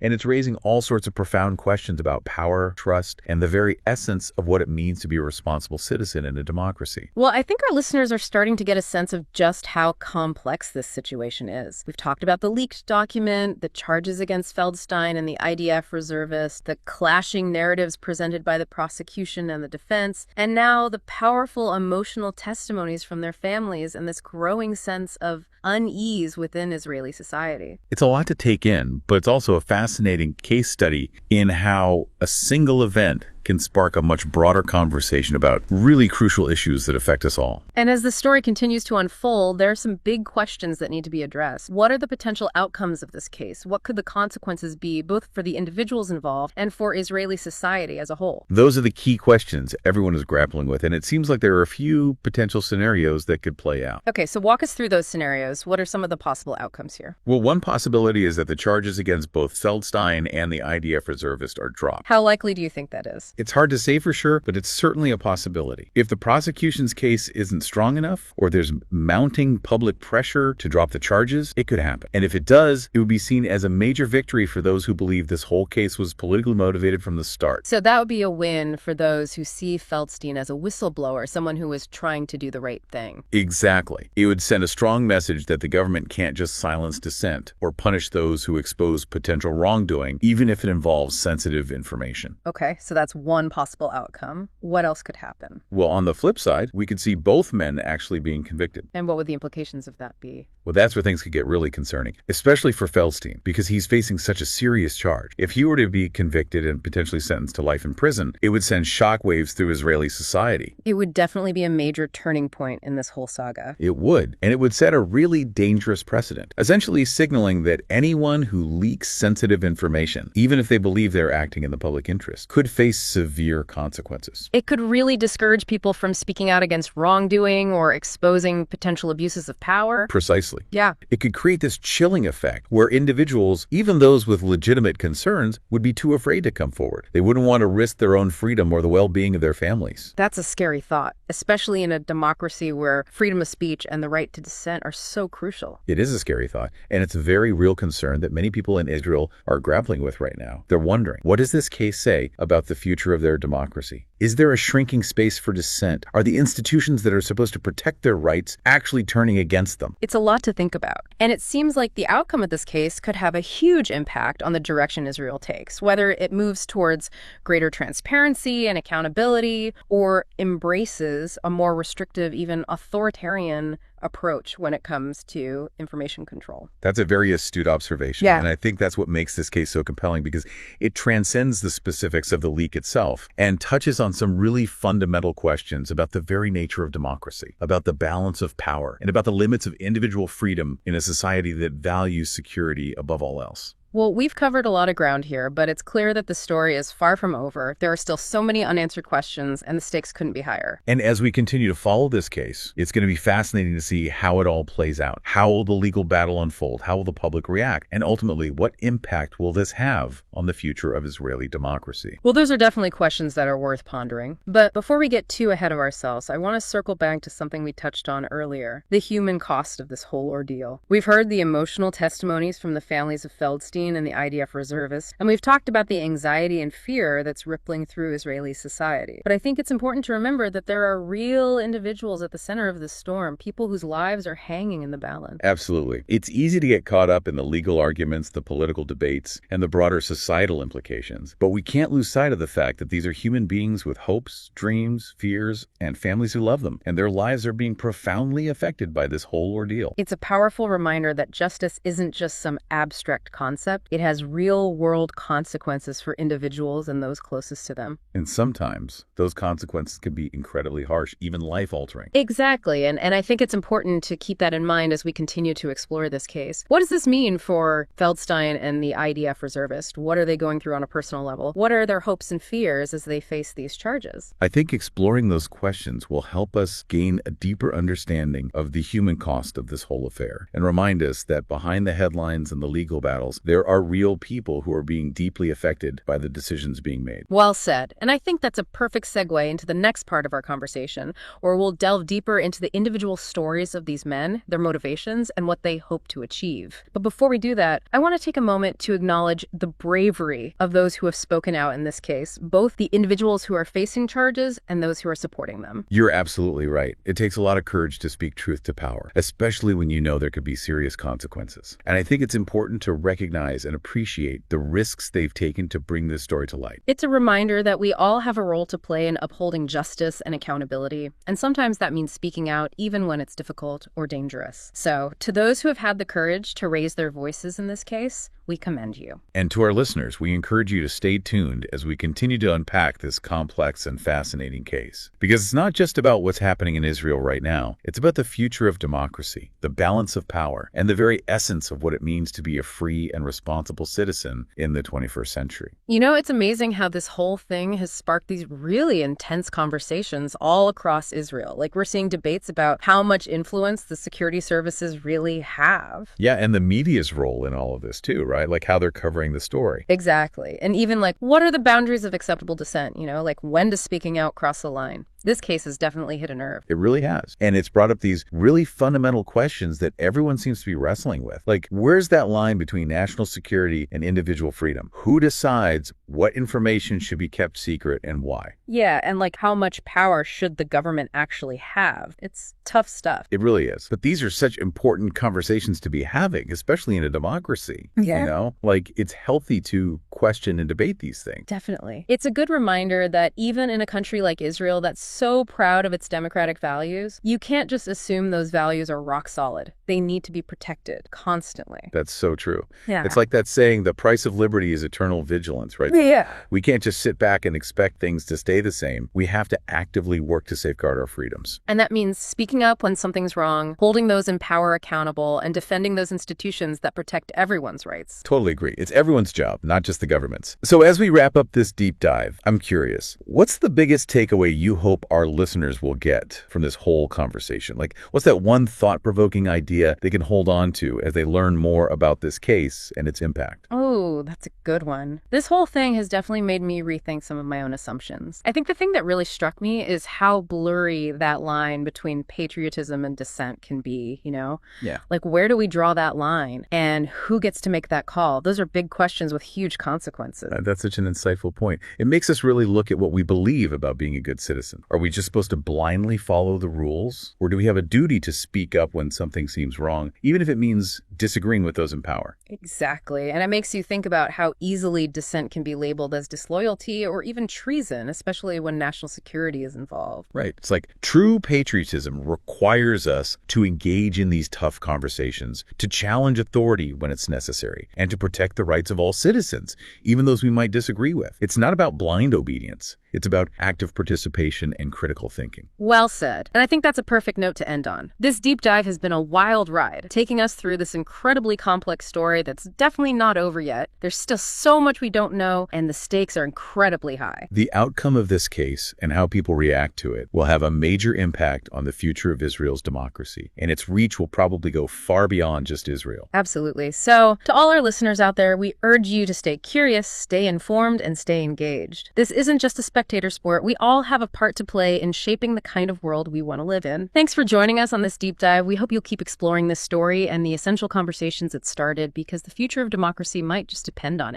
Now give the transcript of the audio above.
And it's raising all sorts of profound questions about power, trust, and the very essence of what it means to be a responsible citizen in a democracy. Well, I think our listeners are starting to get a sense of just how complex this situation is. We've talked about the leaked document, the charges against Feldstein and the IDF reservists, the clashing narratives presented by the prosecution and the defense, and now the powerful emotional testimonies from their families and this growing sense of unease within Israeli society. It's a lot to take in, but it's also a fascinating case study in how a single event can spark a much broader conversation about really crucial issues that affect us all. And as the story continues to unfold, there are some big questions that need to be addressed. What are the potential outcomes of this case? What could the consequences be, both for the individuals involved and for Israeli society as a whole? Those are the key questions everyone is grappling with, and it seems like there are a few potential scenarios that could play out. Okay, so walk us through those scenarios. What are some of the possible outcomes here? Well, one possibility is that the charges against both Feldstein and the IDF reservist are dropped. How likely do you think that is? It's hard to say for sure, but it's certainly a possibility. If the prosecution's case isn't strong enough, or there's mounting public pressure to drop the charges, it could happen. And if it does, it would be seen as a major victory for those who believe this whole case was politically motivated from the start. So that would be a win for those who see Feldstein as a whistleblower, someone who was trying to do the right thing. Exactly. It would send a strong message that the government can't just silence dissent or punish those who expose potential wrongdoing, even if it involves sensitive information. Okay, so that's one possible outcome. What else could happen? Well, on the flip side, we could see both men actually being convicted. And what would the implications of that be? Well, that's where things could get really concerning, especially for Feldstein, because he's facing such a serious charge. If he were to be convicted and potentially sentenced to life in prison, it would send shockwaves through Israeli society. It would definitely be a major turning point in this whole saga. It would, and it would set a really dangerous precedent, essentially signaling that anyone who leaks sensitive information, even if they believe they're acting in the public interest, could face severe consequences. It could really discourage people from speaking out against wrongdoing or exposing potential abuses of power. Precisely. Yeah. It could create this chilling effect where individuals, even those with legitimate concerns, would be too afraid to come forward. They wouldn't want to risk their own freedom or the well-being of their families. That's a scary thought, especially in a democracy where freedom of speech and the right to dissent are so crucial. It is a scary thought, and it's a very real concern that many people in Israel are grappling with right now. They're wondering, what does this case say about the future of their democracy? Is there a shrinking space for dissent? Are the institutions that are supposed to protect their rights actually turning against them? It's a lot to think about. And it seems like the outcome of this case could have a huge impact on the direction Israel takes, whether it moves towards greater transparency and accountability or embraces a more restrictive, even authoritarian approach when it comes to information control. That's a very astute observation. Yeah. And I think that's what makes this case so compelling, because it transcends the specifics of the leak itself and touches on some really fundamental questions about the very nature of democracy, about the balance of power, and about the limits of individual freedom in a society that values security above all else. Well, we've covered a lot of ground here, but it's clear that the story is far from over. There are still so many unanswered questions, and the stakes couldn't be higher. And as we continue to follow this case, it's going to be fascinating to see how it all plays out. How will the legal battle unfold? How will the public react? And ultimately, what impact will this have on the future of Israeli democracy? Well, those are definitely questions that are worth pondering. But before we get too ahead of ourselves, I want to circle back to something we touched on earlier, the human cost of this whole ordeal. We've heard the emotional testimonies from the families of Feldstein and the IDF reservists, and we've talked about the anxiety and fear that's rippling through Israeli society. But I think it's important to remember that there are real individuals at the center of this storm, people whose lives are hanging in the balance. Absolutely. It's easy to get caught up in the legal arguments, the political debates, and the broader societal implications. But we can't lose sight of the fact that these are human beings with hopes, dreams, fears, and families who love them, and their lives are being profoundly affected by this whole ordeal. It's a powerful reminder that justice isn't just some abstract concept. It has real-world consequences for individuals and those closest to them. And sometimes those consequences can be incredibly harsh, even life-altering. Exactly, and I think it's important to keep that in mind as we continue to explore this case. What does this mean for Feldstein and the IDF reservist? What are they going through on a personal level? What are their hopes and fears as they face these charges? I think exploring those questions will help us gain a deeper understanding of the human cost of this whole affair and remind us that behind the headlines and the legal battles, there There are real people who are being deeply affected by the decisions being made. Well said. And I think that's a perfect segue into the next part of our conversation, where we'll delve deeper into the individual stories of these men, their motivations, and what they hope to achieve. But before we do that, I want to take a moment to acknowledge the bravery of those who have spoken out in this case, both the individuals who are facing charges and those who are supporting them. You're absolutely right. It takes a lot of courage to speak truth to power, especially when you know there could be serious consequences. And I think it's important to recognize and appreciate the risks they've taken to bring this story to light. It's a reminder that we all have a role to play in upholding justice and accountability, and sometimes that means speaking out even when it's difficult or dangerous. So, to those who have had the courage to raise their voices in this case, we commend you. And to our listeners, we encourage you to stay tuned as we continue to unpack this complex and fascinating case. Because it's not just about what's happening in Israel right now, it's about the future of democracy, the balance of power, and the very essence of what it means to be a free and responsible citizen in the 21st century. You know, it's amazing how this whole thing has sparked these really intense conversations all across Israel. Like, we're seeing debates about how much influence the security services really have. Yeah, and the media's role in all of this too, right? Like how they're covering the story. Exactly. And even like, what are the boundaries of acceptable dissent? You know, like when does speaking out cross the line? This case has definitely hit a nerve. It really has. And it's brought up these really fundamental questions that everyone seems to be wrestling with. Like, where's that line between national security and individual freedom? Who decides what information should be kept secret and why? Yeah, and like how much power should the government actually have? It's tough stuff. It really is. But these are such important conversations to be having, especially in a democracy. Yeah. You know, like it's healthy to question and debate these things. Definitely. It's a good reminder that even in a country like Israel that's so proud of its democratic values, you can't just assume those values are rock solid. They need to be protected constantly. That's so true. Yeah. It's like that saying, the price of liberty is eternal vigilance, right? Yeah. We can't just sit back and expect things to stay the same. We have to actively work to safeguard our freedoms. And that means speaking up when something's wrong, holding those in power accountable, and defending those institutions that protect everyone's rights. Totally agree. It's everyone's job, not just the government's. So as we wrap up this deep dive, I'm curious, what's the biggest takeaway you hope our listeners will get from this whole conversation? Like, what's that one thought-provoking idea they can hold on to as they learn more about this case and its impact? Oh, that's a good one. This whole thing has definitely made me rethink some of my own assumptions. I think the thing that really struck me is how blurry that line between patriotism and dissent can be, you know? Yeah. Like, where do we draw that line? And who gets to make that call? Those are big questions with huge consequences. That's such an insightful point. It makes us really look at what we believe about being a good citizen. Are we just supposed to blindly follow the rules? Or do we have a duty to speak up when something seems wrong, even if it means disagreeing with those in power? Exactly. And it makes you think about how easily dissent can be labeled as disloyalty or even treason, especially when national security is involved. Right. It's like true patriotism requires us to engage in these tough conversations, to challenge authority when it's necessary, and to protect the rights of all citizens, even those we might disagree with. It's not about blind obedience. It's about active participation and critical thinking. Well said. And I think that's a perfect note to end on. This deep dive has been a wild ride, taking us through this incredibly complex story that's definitely not over yet. There's still so much we don't know, and the stakes are incredibly high. The outcome of this case and how people react to it will have a major impact on the future of Israel's democracy, and its reach will probably go far beyond just Israel. Absolutely. So, to all our listeners out there, we urge you to stay curious, stay informed, and stay engaged. This isn't just a spectator sport. We all have a part to play in shaping the kind of world we want to live in. Thanks for joining us on this deep dive. We hope you'll keep exploring this story and the essential conversations it started, because the future of democracy might just depend on it.